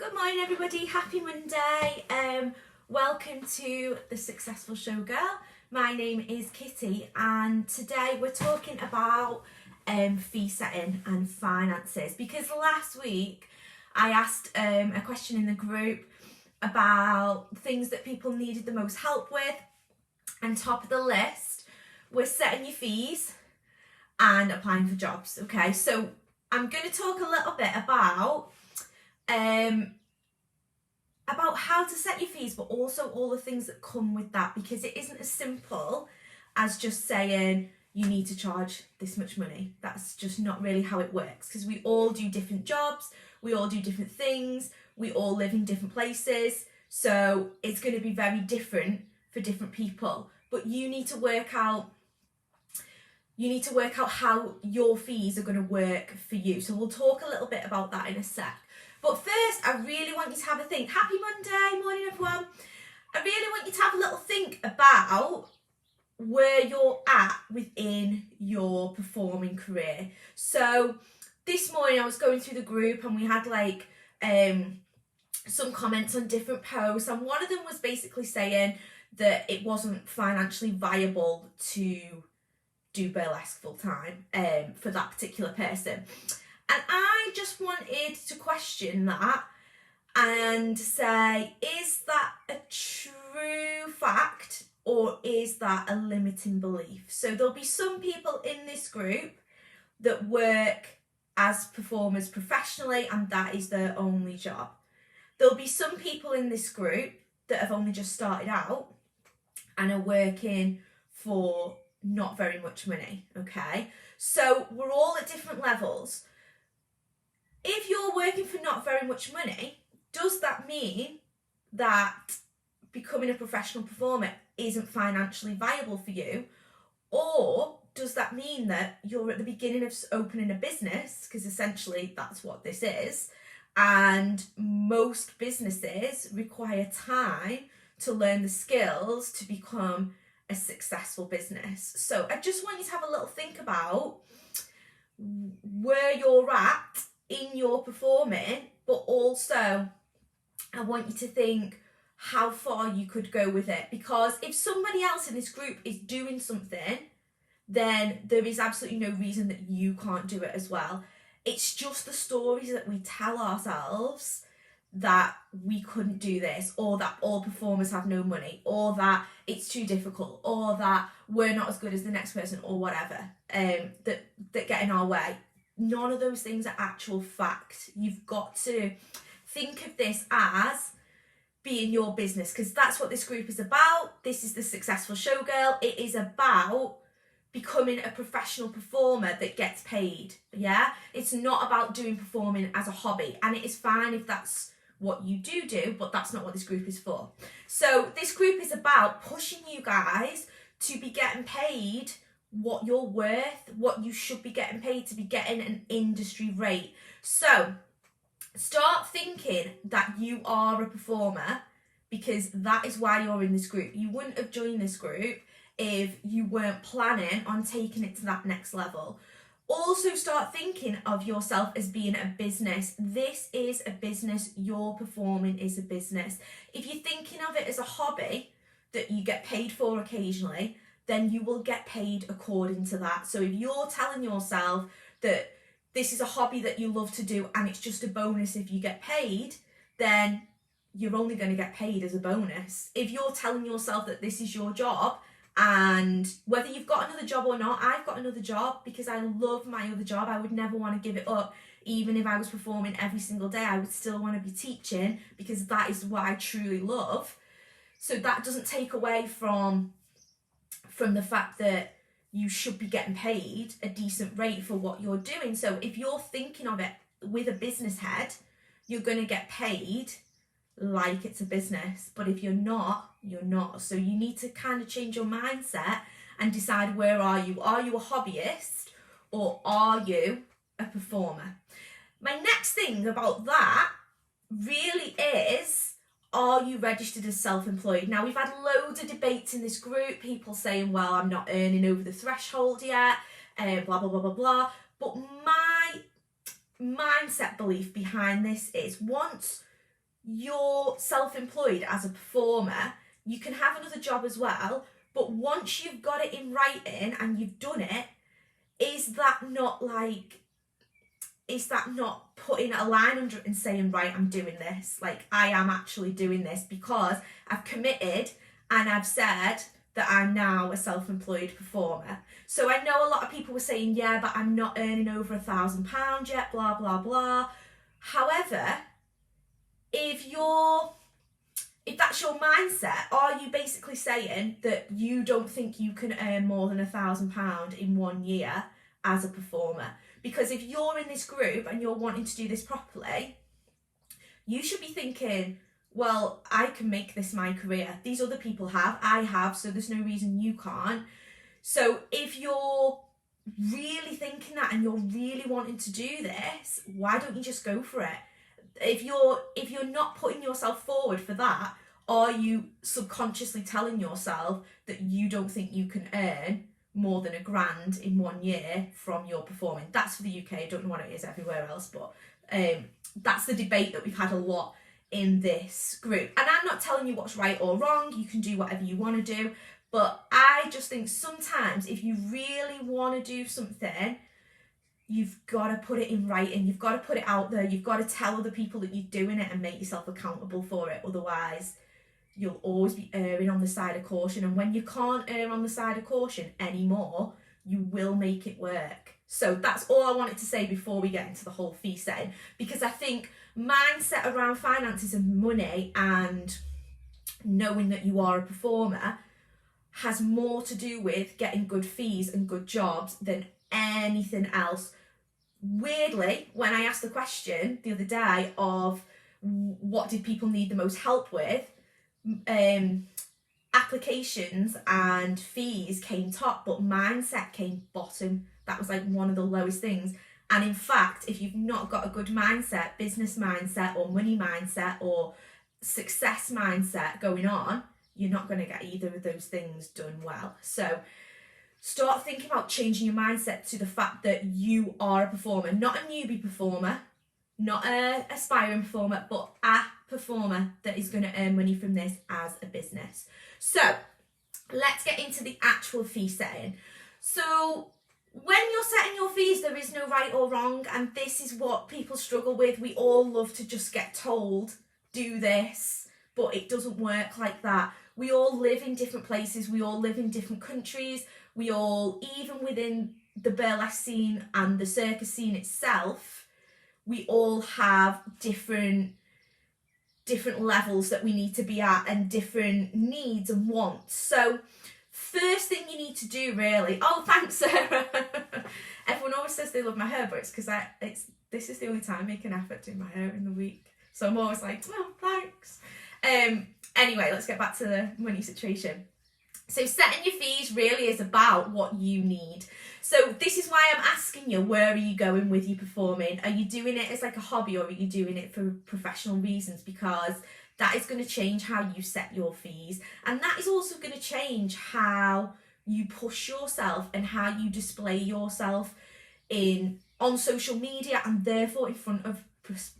Good morning, everybody. Happy Monday. Welcome to the Successful Showgirl. My name is Kitty, and today we're talking about fee setting and finances, because last week I asked a question in the group about things that people needed the most help with, and top of the list was setting your fees and applying for jobs. Okay, so I'm going to talk a little bit about how to set your fees, but also all the things that come with that, because it isn't as simple as just saying you need to charge this much money. That's just not really how it works, because we all do different jobs, we all do different things, we all live in different places, so it's going to be very different for different people. But you need to work out how your fees are going to work for you. So we'll talk a little bit about that in a sec. But first, I really want you to have a think. Happy Monday, morning everyone. I really want you to have a little think about where you're at within your performing career. So this morning I was going through the group and we had some comments on different posts, and one of them was basically saying that it wasn't financially viable to do burlesque full time for that particular person. And I just wanted to question that and say, is that a true fact or is that a limiting belief? So there'll be some people in this group that work as performers professionally and that is their only job. There'll be some people in this group that have only just started out and are working for not very much money, okay? So we're all at different levels. If you're working for not very much money, does that mean that becoming a professional performer isn't financially viable for you? Or does that mean that you're at the beginning of opening a business, because essentially that's what this is, and most businesses require time to learn the skills to become a successful business? So I just want you to have a little think about where you're at in your performing, but also I want you to think how far you could go with it, because if somebody else in this group is doing something, then there is absolutely no reason that you can't do it as well. It's just the stories that we tell ourselves that we couldn't do this, or that all performers have no money, or that it's too difficult, or that we're not as good as the next person, or whatever, that get in our way. None of those things are actual fact. You've got to think of this as being your business, because that's what this group is about. This is the Successful Showgirl. It is about becoming a professional performer that gets paid, yeah? It's not about doing performing as a hobby, and it is fine if that's what you do, but that's not what this group is for. So this group is about pushing you guys to be getting paid what you're worth, what you should be getting paid, to be getting an industry rate. So start thinking that you are a performer, because that is why you're in this group. You wouldn't have joined this group if you weren't planning on taking it to that next level. Also start thinking of yourself as being a business. This is a business. Your performing is a business. If you're thinking of it as a hobby that you get paid for occasionally, then you will get paid according to that. So if you're telling yourself that this is a hobby that you love to do and it's just a bonus if you get paid, then you're only going to get paid as a bonus. If you're telling yourself that this is your job, and whether you've got another job or not, I've got another job because I love my other job. I would never want to give it up. Even if I was performing every single day, I would still want to be teaching, because that is what I truly love. So that doesn't take away from the fact that you should be getting paid a decent rate for what you're doing. So if you're thinking of it with a business head, you're going to get paid like it's a business. But if you're not, you're not. So you need to kind of change your mindset and decide, where are you? Are you a hobbyist or are you a performer? My next thing about that really is, are you registered as self-employed? Now, we've had loads of debates in this group, people saying, well, I'm not earning over the threshold yet, blah, blah, blah, blah, blah. But my mindset belief behind this is, once you're self-employed as a performer, you can have another job as well, but once you've got it in writing and you've done it, is that not putting a line under it and saying, right, I'm doing this, like I am actually doing this because I've committed and I've said that I'm now a self-employed performer. So I know a lot of people were saying, yeah, but I'm not earning over £1,000 yet, blah, blah, blah. However, if that's your mindset, are you basically saying that you don't think you can earn more than £1,000 in 1 year as a performer? Because if you're in this group and you're wanting to do this properly, you should be thinking, well, I can make this my career. These other people have, I have, so there's no reason you can't. So if you're really thinking that and you're really wanting to do this, why don't you just go for it? If you're not putting yourself forward for that, are you subconsciously telling yourself that you don't think you can earn more than £1,000 in 1 year from your performing? That's for the UK. I don't know what it is everywhere else, but that's the debate that we've had a lot in this group. And I'm not telling you what's right or wrong. You can do whatever you want to do. But I just think sometimes if you really want to do something, you've got to put it in writing. You've got to put it out there. You've got to tell other people that you're doing it and make yourself accountable for it. Otherwise, you'll always be erring on the side of caution. And when you can't err on the side of caution anymore, you will make it work. So that's all I wanted to say before we get into the whole fee setting, because I think mindset around finances and money and knowing that you are a performer has more to do with getting good fees and good jobs than anything else. Weirdly, when I asked the question the other day of what did people need the most help with, applications and fees came top, but mindset came bottom. That was like one of the lowest things. And in fact, if you've not got a good mindset, business mindset or money mindset or success mindset going on, you're not going to get either of those things done well. So start thinking about changing your mindset to the fact that you are a performer, not a newbie performer, not an aspiring performer, but a performer that is going to earn money from this as a business. So let's get into the actual fee setting. So when you're setting your fees, there is no right or wrong, and this is what people struggle with. We all love to just get told, do this, but it doesn't work like that. We all live in different places. We all live in different countries. We all, even within the burlesque scene and the circus scene itself, we all have different levels that we need to be at and different needs and wants. So first thing you need to do really, oh thanks Sarah. Everyone always says they love my hair, but it's because this is the only time I make an effort doing my hair in the week. So I'm always like, oh thanks. Anyway, let's get back to the money situation. So setting your fees really is about what you need. So this is why I'm asking you, where are you going with your performing? Are you doing it as like a hobby, or are you doing it for professional reasons? Because that is going to change how you set your fees. And that is also going to change how you push yourself and how you display yourself on social media and therefore in front of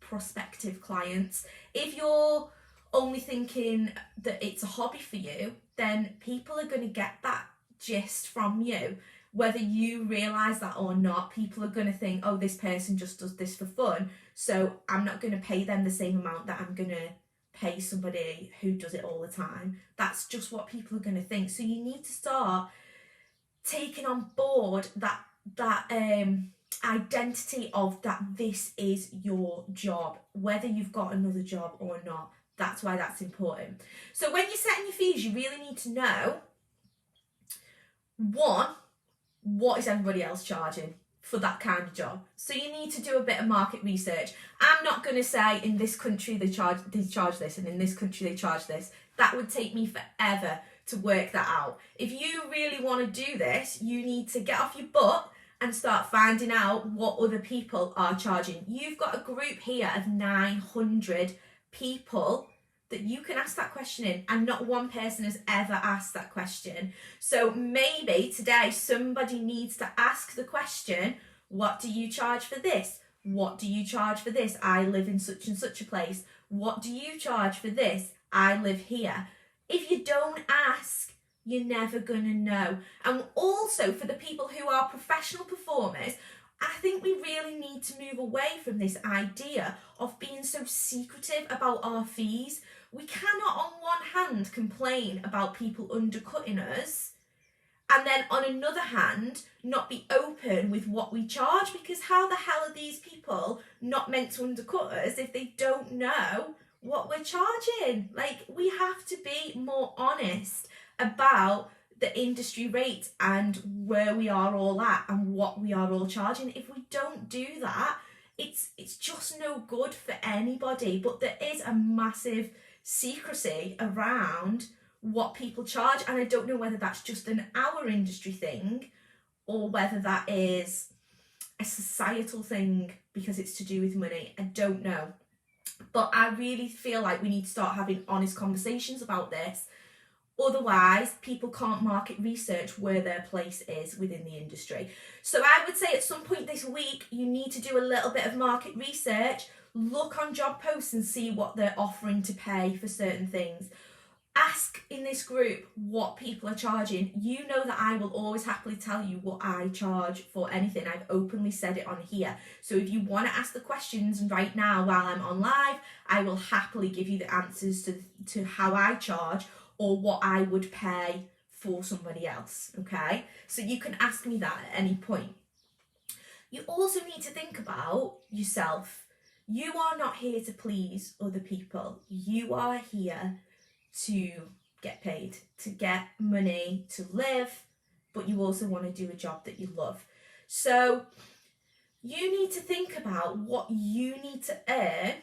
prospective clients. If you're only thinking that it's a hobby for you, then people are going to get that gist from you. Whether you realise that or not, people are going to think, oh, this person just does this for fun, so I'm not going to pay them the same amount that I'm going to pay somebody who does it all the time. That's just what people are going to think. So you need to start taking on board that identity of that this is your job, whether you've got another job or not. That's why that's important. So when you're setting your fees, you really need to know, one, what is everybody else charging for that kind of job? So you need to do a bit of market research. I'm not going to say in this country they charge this and in this country they charge this. That would take me forever to work that out. If you really want to do this, you need to get off your butt and start finding out what other people are charging. You've got a group here of 900 people that you can ask that question in, and not one person has ever asked that question. So maybe today somebody needs to ask the question, what do you charge for this? What do you charge for this? I live in such and such a place. What do you charge for this? I live here. If you don't ask, you're never going to know. And also for the people who are professional performers, I think we really need to move away from this idea of being so secretive about our fees. We cannot on one hand complain about people undercutting us and then on another hand not be open with what we charge, because how the hell are these people not meant to undercut us if they don't know what we're charging? Like, we have to be more honest about the industry rates and where we are all at and what we are all charging. If we don't do that, it's just no good for anybody. But there is a massive secrecy around what people charge, and I don't know whether that's just an our industry thing or whether that is a societal thing because it's to do with money. I don't know, but I really feel like we need to start having honest conversations about this. Otherwise, people can't market research where their place is within the industry. So I would say at some point this week, you need to do a little bit of market research, look on job posts and see what they're offering to pay for certain things. Ask in this group what people are charging. You know that I will always happily tell you what I charge for anything. I've openly said it on here. So if you want to ask the questions right now while I'm on live, I will happily give you the answers to how I charge or what I would pay for somebody else, okay? So you can ask me that at any point. You also need to think about yourself. You are not here to please other people. You are here to get paid, to get money, to live, but you also want to do a job that you love. So you need to think about what you need to earn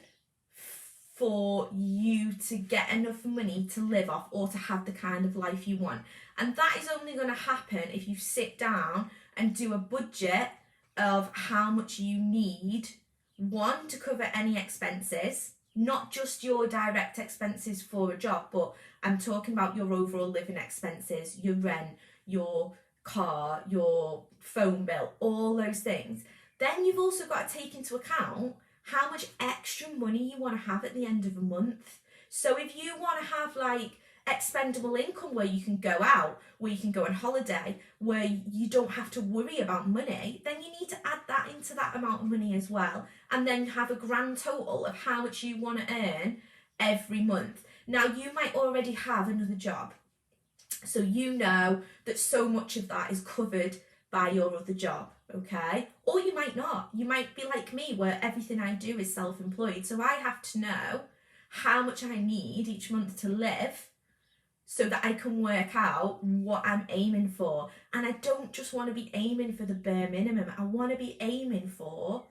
for you to get enough money to live off or to have the kind of life you want. And that is only going to happen if you sit down and do a budget of how much you need, one, to cover any expenses, not just your direct expenses for a job, but I'm talking about your overall living expenses, your rent, your car, your phone bill, all those things. Then you've also got to take into account how much extra money you want to have at the end of a month. So if you want to have like expendable income where you can go out, where you can go on holiday, where you don't have to worry about money, then you need to add that into that amount of money as well, and then have a grand total of how much you want to earn every month. Now, you might already have another job, so you know that so much of that is covered by your other job, okay? Or you might not. You might be like me, where everything I do is self-employed, so I have to know how much I need each month to live so that I can work out what I'm aiming for. And I don't just want to be aiming for the bare minimum. I want to be aiming for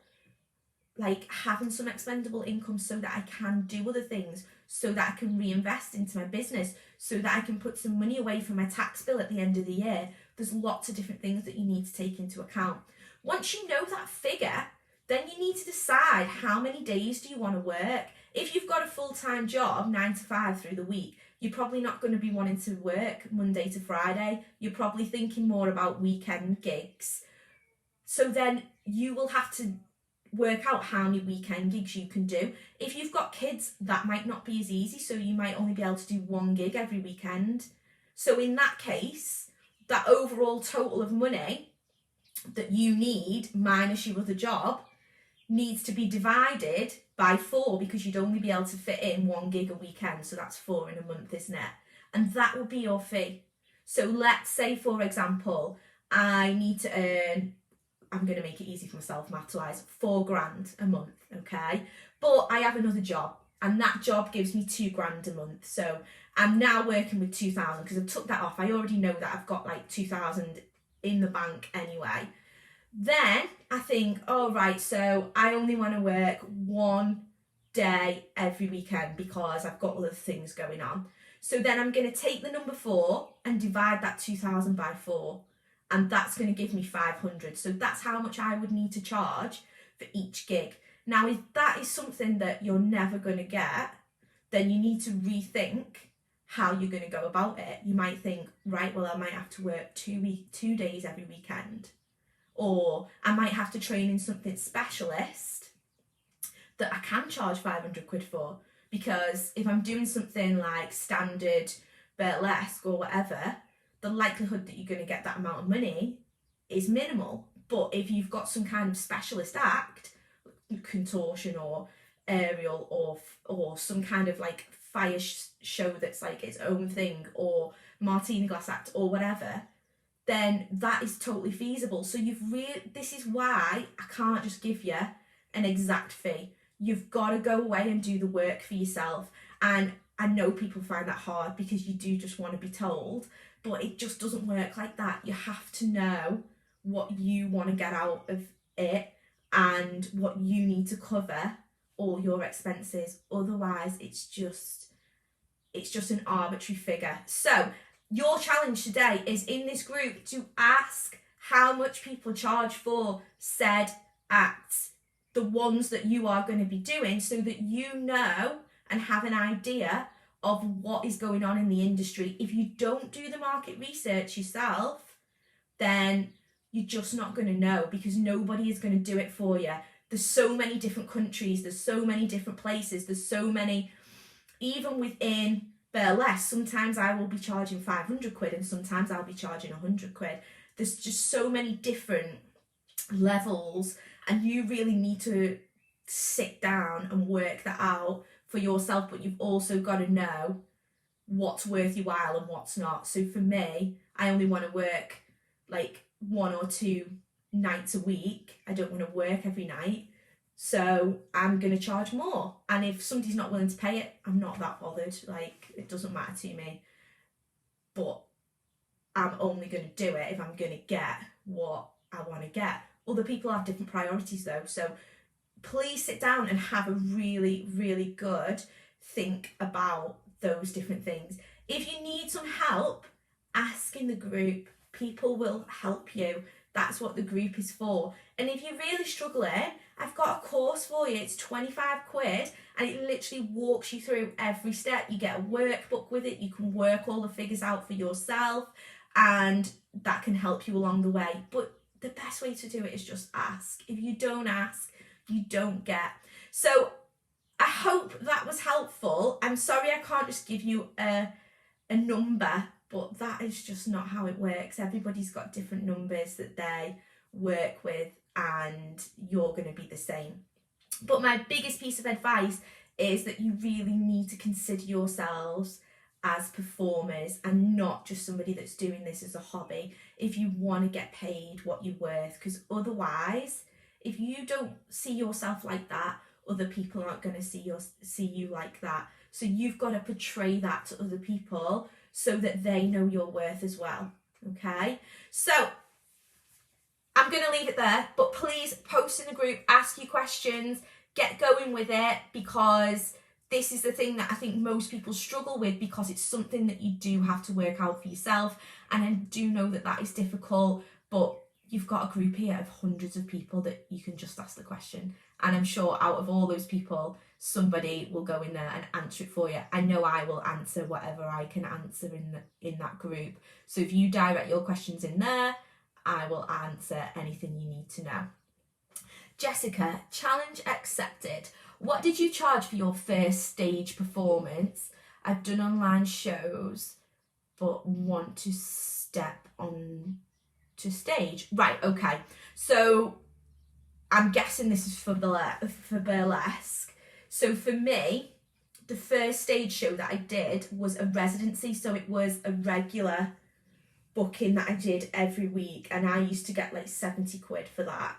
like having some expendable income so that I can do other things, so that I can reinvest into my business, so that I can put some money away for my tax bill at the end of the year. There's lots of different things that you need to take into account. Once you know that figure, then you need to decide how many days do you want to work. If you've got a full-time job, 9 to 5 through the week, you're probably not going to be wanting to work Monday to Friday. You're probably thinking more about weekend gigs. So then you will have to work out how many weekend gigs you can do. If you've got kids, that might not be as easy, so you might only be able to do one gig every weekend. So in that case, that overall total of money that you need minus your other job needs to be divided by 4, because you'd only be able to fit in 1 gig a weekend, so that's 4 in a month, isn't it? And that will be your fee. So let's say, for example, I need to earn, I'm going to make it easy for myself maths-wise, 4 grand a month, okay? But I have another job, and that job gives me 2 grand a month. So I'm now working with 2,000 because I took that off. I already know that I've got like 2,000 in the bank anyway. Then I think, oh right, so I only want to work 1 day every weekend because I've got other things going on. So then I'm going to take the number 4 and divide that 2,000 by 4. And that's going to give me 500. So that's how much I would need to charge for each gig. Now, if that is something that you're never going to get, then you need to rethink how you're going to go about it. You might think, right, well, I might have to work 2 days every weekend. or I might have to train in something specialist that I can charge 500 quid for, because if I'm doing something like standard burlesque or whatever, the likelihood that you're going to get that amount of money is minimal. But if you've got some kind of specialist act, contortion or aerial or some kind of like fire show that's like its own thing, or martini glass act or whatever, then that is totally feasible. So this is why I can't just give you an exact fee. You've got to go away and do the work for yourself. And I know people find that hard because you do just want to be told, but it just doesn't work like that. You have to know what you want to get out of it and what you need to cover all your expenses. Otherwise, it's just an arbitrary figure. So your challenge today is in this group to ask how much people charge for said acts, the ones that you are going to be doing, so that you know and have an idea of what is going on in the industry. If you don't do the market research yourself, then you're just not going to know, because nobody is going to do it for you. There's so many different countries, there's so many different places, there's so many, even within burlesque, sometimes I will be charging 500 quid and sometimes I'll be charging 100 quid. There's just so many different levels, and you really need to sit down and work that out for yourself, but you've also got to know what's worth your while and what's not. So for me, I only want to work like 1 or 2 nights a week. I don't want to work every night, so I'm going to charge more. And if somebody's not willing to pay it, I'm not that bothered. Like, it doesn't matter to me, but I'm only going to do it if I'm going to get what I want to get. Other people have different priorities though, so please sit down and have a really, really good think about those different things. If you need some help, ask in the group. People will help you. That's what the group is for. And if you're really struggling, I've got a course for you. It's 25 quid and it literally walks you through every step. You get a workbook with it. You can work all the figures out for yourself, and that can help you along the way. But the best way to do it is just ask. If you don't ask, you don't get. So I hope that was helpful. I'm sorry I can't just give you a number, but that is just not how it works. Everybody's got different numbers that they work with, and you're going to be the same. But my biggest piece of advice is that you really need to consider yourselves as performers and not just somebody that's doing this as a hobby, if you want to get paid what you're worth. Because otherwise, if you don't see yourself like that, other people aren't going to see you like that. So you've got to portray that to other people so that they know your worth as well. Okay, so I'm going to leave it there, but please post in the group, ask your questions, get going with it, because this is the thing that I think most people struggle with, because it's something that you do have to work out for yourself. And I do know that that is difficult, but you've got a group here of hundreds of people that you can just ask the question. And I'm sure out of all those people, somebody will go in there and answer it for you. I know I will answer whatever I can answer in that group. So if you direct your questions in there, I will answer anything you need to know. Jessica, challenge accepted. What did you charge for your first stage performance? I've done online shows, but want to step on to stage. Right, okay. So I'm guessing this is for burlesque. So for me, the first stage show that I did was a residency. So it was a regular booking that I did every week, and I used to get like 70 quid for that,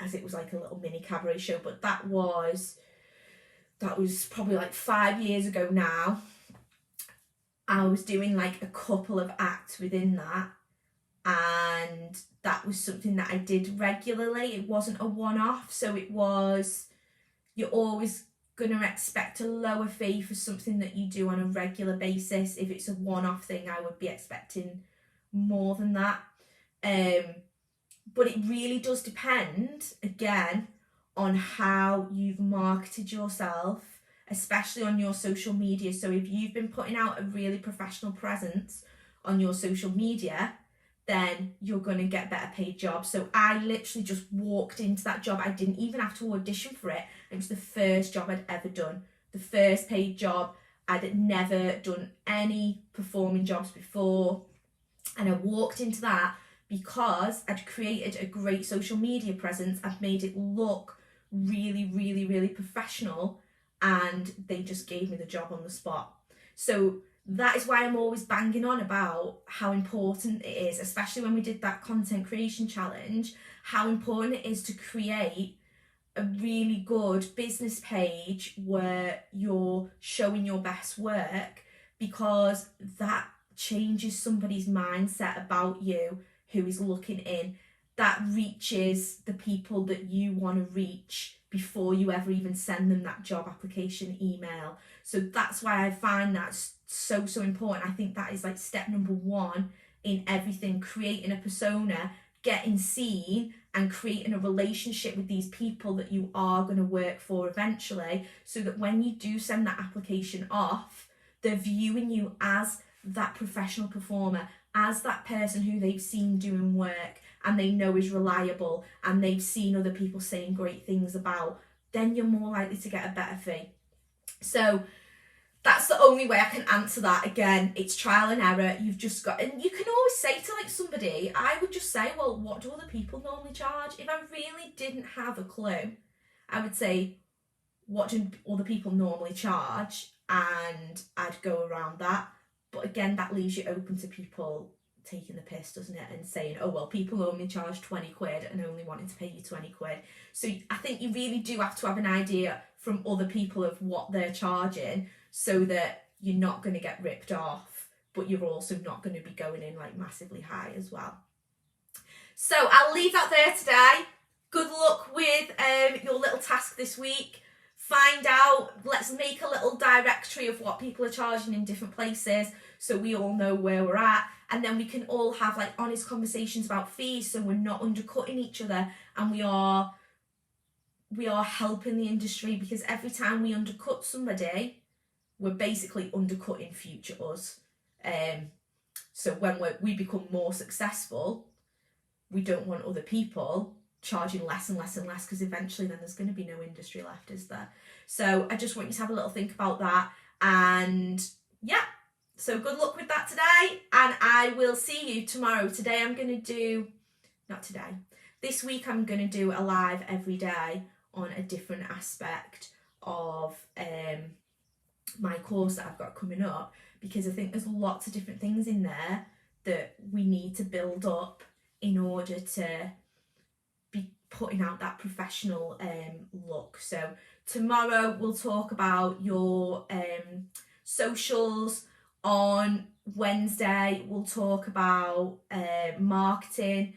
as it was like a little mini cabaret show. But that was probably like 5 years ago now. I was doing like a couple of acts within that, and that was something that I did regularly. It wasn't a one-off, so you're always going to expect a lower fee for something that you do on a regular basis. If it's a one-off thing, I would be expecting more than that. But it really does depend, again, on how you've marketed yourself, especially on your social media. So if you've been putting out a really professional presence on your social media, then you're going to get better paid jobs. So I literally just walked into that job. I didn't even have to audition for it. It was the first job I'd ever done, the first paid job. I'd never done any performing jobs before. And I walked into that because I'd created a great social media presence. I'd made it look really, really, really professional, and they just gave me the job on the spot. So that is why I'm always banging on about how important it is, especially when we did that content creation challenge, how important it is to create a really good business page where you're showing your best work, because that changes somebody's mindset about you who is looking in. That reaches the people that you want to reach before you ever even send them that job application email. So that's why I find that so important. I think that is like step number one in everything: creating a persona, getting seen, and creating a relationship with these people that you are going to work for eventually, so that when you do send that application off, they're viewing you as that professional performer, as that person who they've seen doing work and they know is reliable, and they've seen other people saying great things about. Then you're more likely to get a better fee. So that's the only way I can answer that. Again, it's trial and error. You've just got, and you can always say to like somebody, I would just say, well, what do other people normally charge? If I really didn't have a clue, I would say, what do other people normally charge? And I'd go around that. But again, that leaves you open to people taking the piss, doesn't it? And saying, oh, well, people only charge 20 quid and only wanting to pay you 20 quid. So I think you really do have to have an idea from other people of what they're charging, so that you're not going to get ripped off, but you're also not going to be going in like massively high as well. So I'll leave that there today. Good luck with your little task this week. Find out, let's make a little directory of what people are charging in different places, so we all know where we're at, and then we can all have like honest conversations about fees, so we're not undercutting each other, and we are helping the industry, because every time we undercut somebody, we're basically undercutting future us. So when we become more successful, we don't want other people charging less and less and less, because eventually then there's going to be no industry left, is there? So I just want you to have a little think about that. And yeah, so good luck with that today, and I will see you tomorrow. Today I'm going to do, not today, this week I'm going to do a live every day on a different aspect of my course that I've got coming up, because I think there's lots of different things in there that we need to build up in order to be putting out that professional look. So tomorrow we'll talk about your socials. On Wednesday we'll talk about marketing.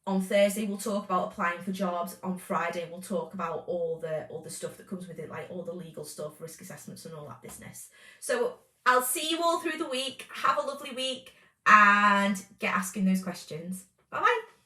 On Thursday we'll talk about applying for jobs. On Friday we'll talk about all the stuff that comes with it, like all the legal stuff, risk assessments and all that business. So I'll see you all through the week. Have a lovely week and get asking those questions. Bye bye.